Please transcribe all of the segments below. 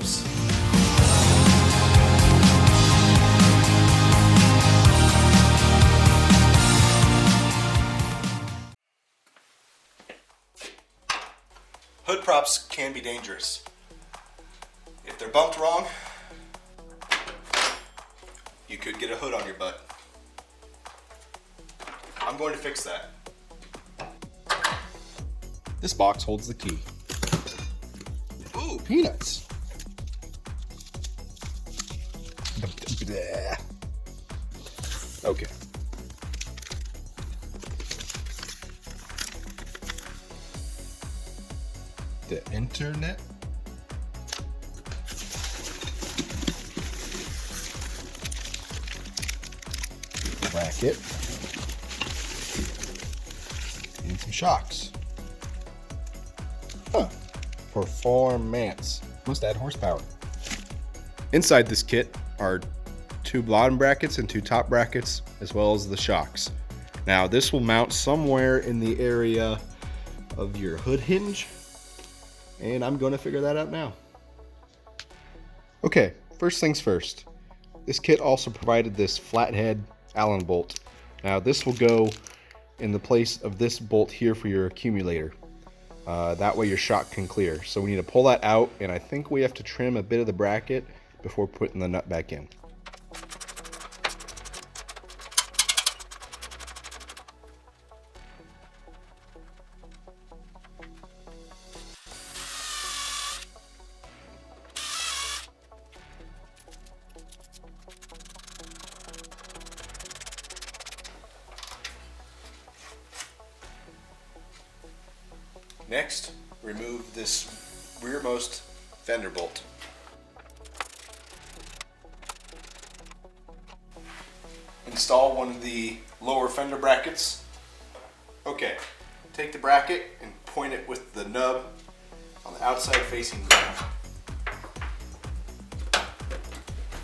Patrikios. Hood props can be dangerous. If they're bumped wrong, you could get a hood on your butt. I'm going to fix that. This box holds the key. Ooh, peanuts. Okay. The internet. Bracket. And some shocks. Huh. Performance. Must add horsepower. Inside this kit are 2 bottom brackets and 2 top brackets, as well as the shocks. Now this will mount somewhere in the area of your hood hinge, and I'm going to figure that out now. Okay, first things first. This kit also provided this flathead Allen bolt. Now this will go in the place of this bolt here for your accumulator. That way your shock can clear. So we need to pull that out, and I think we have to trim a bit of the bracket before putting the nut back in. Next, remove this rearmost fender bolt. Install one of the lower fender brackets. Okay, take the bracket and point it with the nub on the outside facing ground.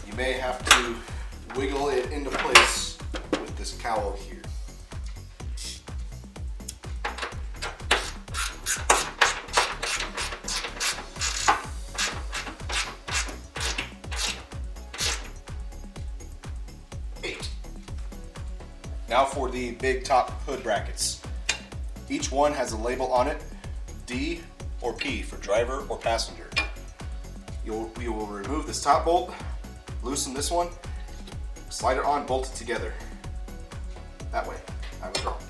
You may have to wiggle it into place with this cowl here. Now for the big top hood brackets. Each one has a label on it, D or P for driver or passenger. You will remove this top bolt, loosen this one, slide it on, bolt it together. That way, I was wrong.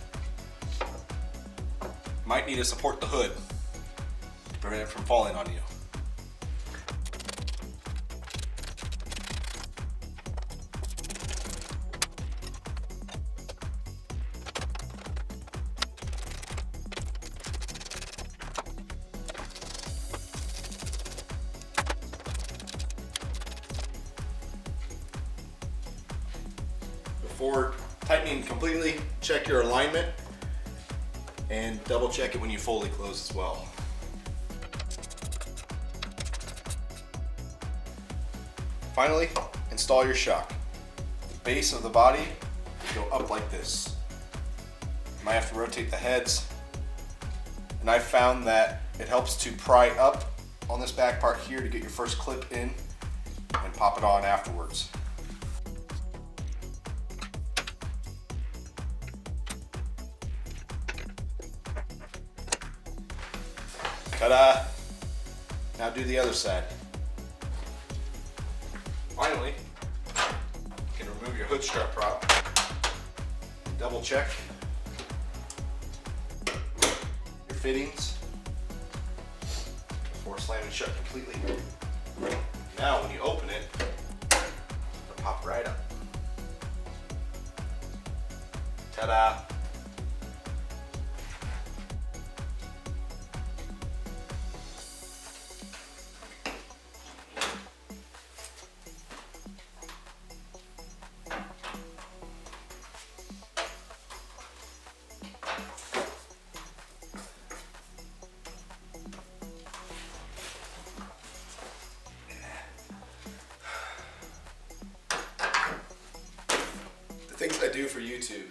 Might need to support the hood to prevent it from falling on you. Before tightening completely, check your alignment and double check it when you fully close as well. Finally, install your shock. The base of the body will go up like this. You might have to rotate the heads, and I found that it helps to pry up on this back part here to get your first clip in and pop it on afterwards. Ta-da! Now do the other side. Finally, you can remove your hood strut prop. Double check your fittings before slamming shut completely. Now when you open it, it'll pop right up. Ta-da! Things I do for YouTube.